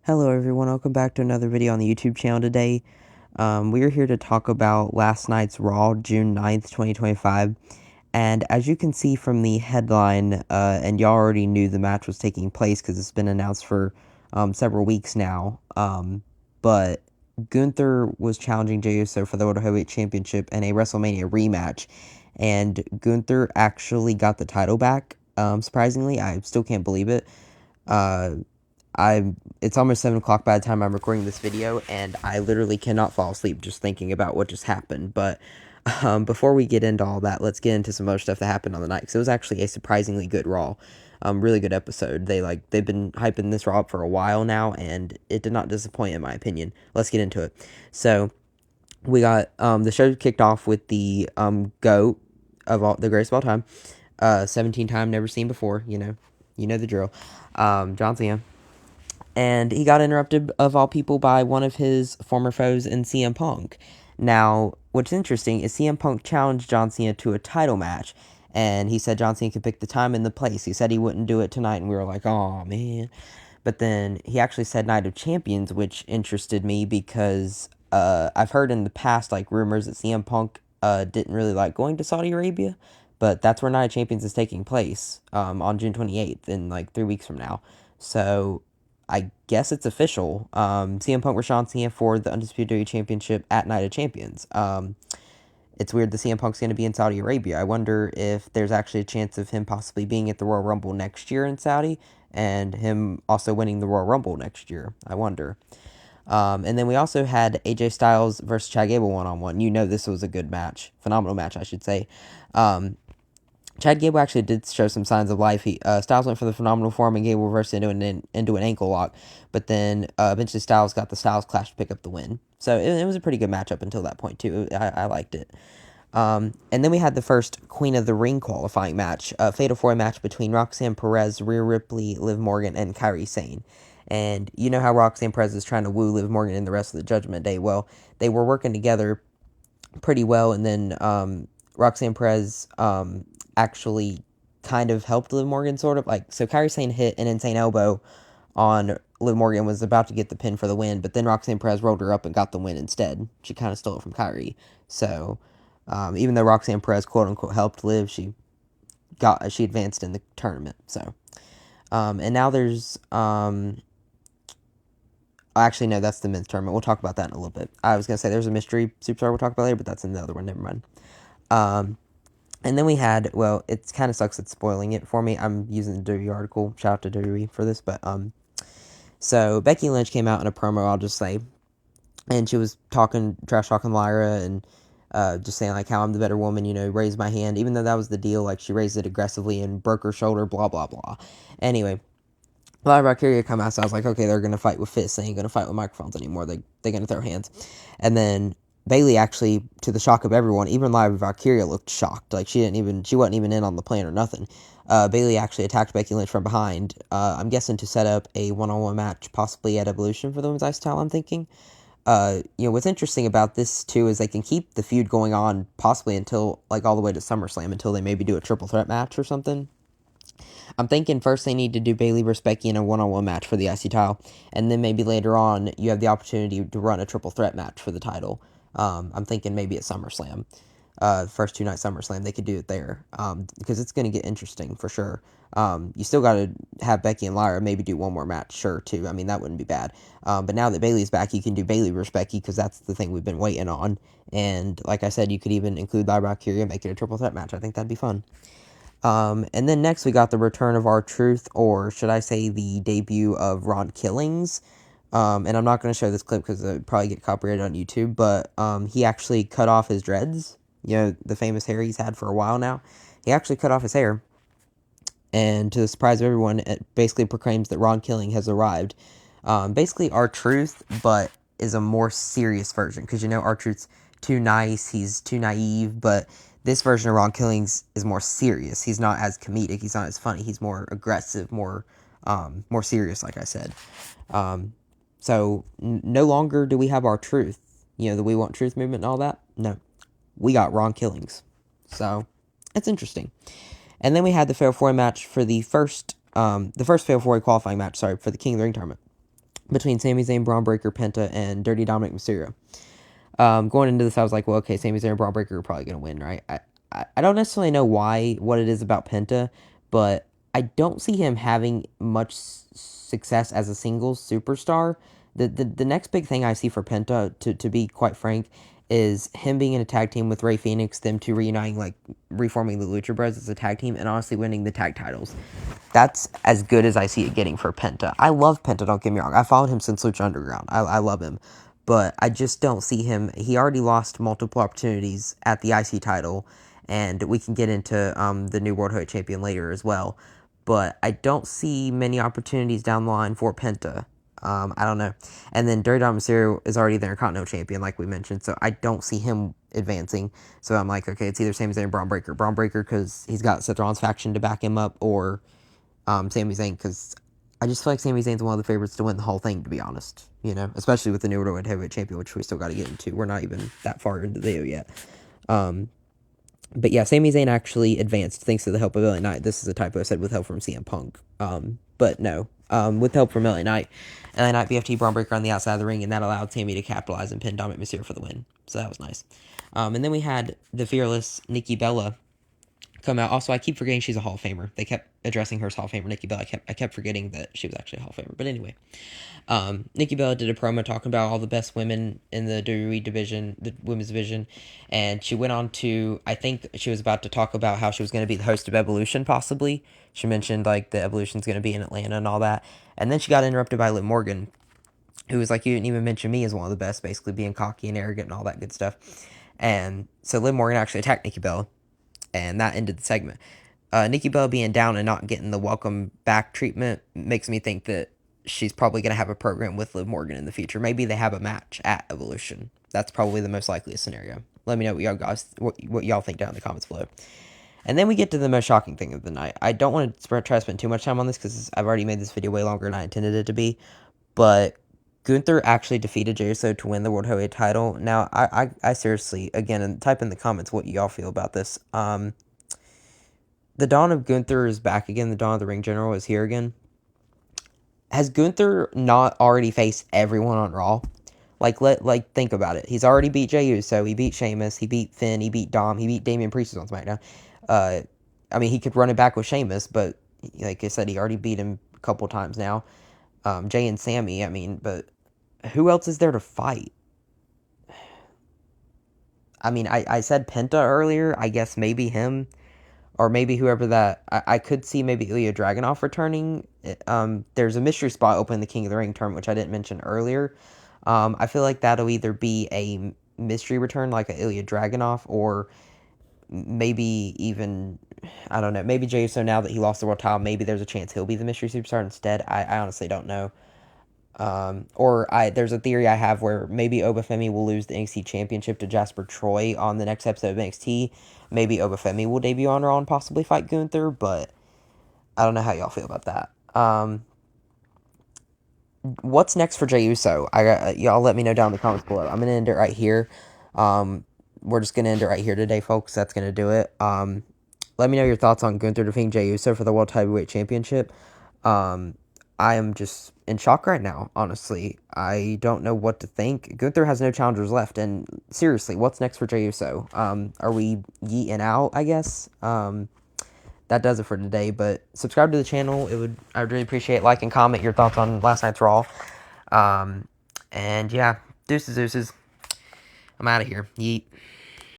Hello everyone, welcome back to another video on the YouTube channel today. We are here to talk about last night's Raw, June 9th, 2025. And as you can see from the headline, and y'all already knew the match was taking place because it's been announced for several weeks now. But Gunther was challenging Jey Uso for the World Heavyweight Championship in a WrestleMania rematch. And Gunther actually got the title back, surprisingly. I still can't believe it. It's almost 7 o'clock by the time I'm recording this video, and I literally cannot fall asleep just thinking about what just happened. But before we get into all that, let's get into some other stuff that happened on the night, because it was actually a surprisingly good Raw. Really good episode. They've been hyping this Raw up for a while now, and it did not disappoint in my opinion. Let's get into it. So we got the show kicked off with the GOAT of all the greatest of all time, 17-time never seen before. You know the drill. John Cena. And he got interrupted, of all people, by one of his former foes in CM Punk. Now, what's interesting is CM Punk challenged John Cena to a title match, and he said John Cena could pick the time and the place. He said he wouldn't do it tonight, and we were like, oh, man. But then he actually said Night of Champions, which interested me because I've heard in the past, rumors that CM Punk didn't really like going to Saudi Arabia, but that's where Night of Champions is taking place on June 28th, in 3 weeks from now. So I guess it's official. CM Punk versus John Cena for the Undisputed WWE Championship at Night of Champions. It's weird that CM Punk's going to be in Saudi Arabia. I wonder if there's actually a chance of him possibly being at the Royal Rumble next year in Saudi, and him also winning the Royal Rumble next year. I wonder. And then we also had AJ Styles versus Chad Gable one-on-one. You know this was a good match. Phenomenal match, I should say. Chad Gable actually did show some signs of life. Styles went for the phenomenal form and Gable reversed into an ankle lock. But then eventually Styles got the Styles Clash to pick up the win. So it was a pretty good matchup until that point, too. I liked it. And then we had the first Queen of the Ring qualifying match, a Fatal 4 match between Roxanne Perez, Rhea Ripley, Liv Morgan, and Kairi Sane. And you know how Roxanne Perez is trying to woo Liv Morgan in the rest of the Judgment Day. Well, they were working together pretty well, and then Roxanne Perez actually kind of helped Liv Morgan, sort of. So Kairi Sane hit an insane elbow on Liv Morgan, was about to get the pin for the win, but then Roxanne Perez rolled her up and got the win instead. She kind of stole it from Kairi. So even though Roxanne Perez quote unquote helped Liv, she advanced in the tournament. So and now there's actually no, that's the men's tournament. We'll talk about that in a little bit. I was gonna say there's a mystery superstar we'll talk about later, but that's in the other one. Never mind. And then we had, well, it kind of sucks it's spoiling it for me. I'm using the WWE article. Shout out to WWE for this, but so Becky Lynch came out in a promo, I'll just say, and she was trash talking Lyra, and just saying how I'm the better woman, raise my hand, even though that was the deal. She raised it aggressively and broke her shoulder, blah blah blah. Anyway, Lyra Valkyria come out, so I was like, okay, they're gonna fight with fists. They ain't gonna fight with microphones anymore. They're gonna throw hands, and then Bayley actually, to the shock of everyone, even Lyra Valkyria looked shocked. She wasn't even in on the plan or nothing. Bayley actually attacked Becky Lynch from behind. I'm guessing to set up a one-on-one match, possibly at Evolution for the women's ice title. I'm thinking. What's interesting about this too is they can keep the feud going on possibly until all the way to SummerSlam, until they maybe do a triple threat match or something. I'm thinking first they need to do Bayley versus Becky in a one-on-one match for the IC title, and then maybe later on you have the opportunity to run a triple threat match for the title. I'm thinking maybe at SummerSlam. First 2 night SummerSlam, they could do it there, because it's going to get interesting for sure. You still got to have Becky and Lyra maybe do one more match, sure, too. I mean, that wouldn't be bad. But now that Bayley's back, you can do Bayley versus Becky, because that's the thing we've been waiting on. And like I said, you could even include Lyra Valkyria and make it a triple threat match. I think that'd be fun. And then next we got the return of R-Truth, or should I say the debut of Ron Killings. And I'm not going to show this clip because it would probably get copyrighted on YouTube, but he actually cut off his dreads, the famous hair he's had for a while now. He actually cut off his hair, and to the surprise of everyone, it basically proclaims that Ron Killing has arrived. Basically R-Truth, but is a more serious version, because R-Truth's too nice, he's too naive, but this version of Ron Killings is more serious. He's not as comedic, he's not as funny, he's more aggressive, more serious, like I said. So no longer do we have R-Truth, the We Want Truth movement and all that. No, we got Ron Killings. So it's interesting. And then we had the Fatal 4 match for the first Fatal 4 qualifying match, for the King of the Ring tournament between Sami Zayn, Braun Breaker, Penta, and Dirty Dominic Mysterio. Going into this, I was like, well, okay, Sami Zayn and Braun Breaker are probably going to win, right? I don't necessarily know what it is about Penta, but I don't see him having much success as a singles superstar. The next big thing I see for Penta, to be quite frank, is him being in a tag team with Rey Fenix, them two reuniting, like reforming the Lucha Bros as a tag team, and honestly winning the tag titles. That's as good as I see it getting for Penta. I love Penta, don't get me wrong. I followed him since Lucha Underground. I love him. But I just don't see him. He already lost multiple opportunities at the IC title, and we can get into the new World Heavyweight Champion later as well. But I don't see many opportunities down the line for Penta. I don't know. And then Dirty Dom Mysterio is already the Intercontinental Champion, like we mentioned, so I don't see him advancing. So I'm like, okay, it's either Sami Zayn or Braun Breaker. Braun Breaker because he's got Seth Rollins' faction to back him up, or Sami Zayn, because I just feel like Sami Zayn's one of the favorites to win the whole thing, to be honest. You know, especially with the new World Heavyweight Champion, which we still got to get into. We're not even that far into the video yet. But yeah, Sami Zayn actually advanced thanks to the help of LA Knight. This is a typo I said with help from CM Punk. But no, with help from LA Knight. LA Knight BFT Braun Breaker on the outside of the ring, and that allowed Sami to capitalize and pin Dominic Mysterio for the win. So that was nice. And then we had the fearless Nikki Bella come out. Also, I keep forgetting she's a Hall of Famer. They kept addressing her as Hall of Famer Nikki Bella. I kept forgetting that she was actually a Hall of Famer. But anyway, Nikki Bella did a promo talking about all the best women in the WWE division, the women's division, and she went on to, I think she was about to talk about how she was going to be the host of Evolution, possibly. She mentioned like the Evolution's going to be in Atlanta and all that, and then she got interrupted by Liv Morgan, who was like, "You didn't even mention me as one of the best," basically being cocky and arrogant and all that good stuff. And so Liv Morgan actually attacked Nikki Bella, and that ended the segment. Nikki Bella being down and not getting the welcome back treatment makes me think that she's probably going to have a program with Liv Morgan in the future. Maybe they have a match at Evolution. That's probably the most likely scenario. Let me know what y'all think down in the comments below. And then we get to the most shocking thing of the night. I don't want to try to spend too much time on this because I've already made this video way longer than I intended it to be. But Gunther actually defeated Jey Uso to win the World Heavyweight title. Now, I seriously, again, and type in the comments what y'all feel about this. The Dawn of Gunther is back again. The Dawn of the Ring General is here again. Has Gunther not already faced everyone on Raw? Think about it. He's already beat Jey Uso. He beat Sheamus. He beat Finn. He beat Dom. He beat Damian Priest on SmackDown. I mean, he could run it back with Sheamus, but like I said, he already beat him a couple times now. Jay and Sammy, I mean, but who else is there to fight? I mean, I said Penta earlier. I guess maybe him. Or maybe whoever that, I could see maybe Ilya Dragunov returning. There's a mystery spot open in the King of the Ring tournament, which I didn't mention earlier. I feel like that'll either be a mystery return like a Ilya Dragunov, or maybe even, I don't know, maybe Jey Uso, now that he lost the world title, maybe there's a chance he'll be the mystery superstar instead. I honestly don't know. There's a theory I have where maybe Obafemi will lose the NXT Championship to Jasper Troy on the next episode of NXT. Maybe Obafemi will debut on Raw and possibly fight Gunther, but I don't know how y'all feel about that. What's next for Jey Uso? Y'all let me know down in the comments below. I'm gonna end it right here. We're just gonna end it right here today, folks. That's gonna do it. Let me know your thoughts on Gunther defeating Jey Uso for the World Heavyweight Championship. I am just in shock right now, honestly. I don't know what to think. Gunther has no challengers left, and seriously, what's next for Jey Uso? Are we yeeting out, I guess? That does it for today, but subscribe to the channel. I would really appreciate like and comment your thoughts on last night's Raw. And yeah, deuces. I'm out of here. Yeet.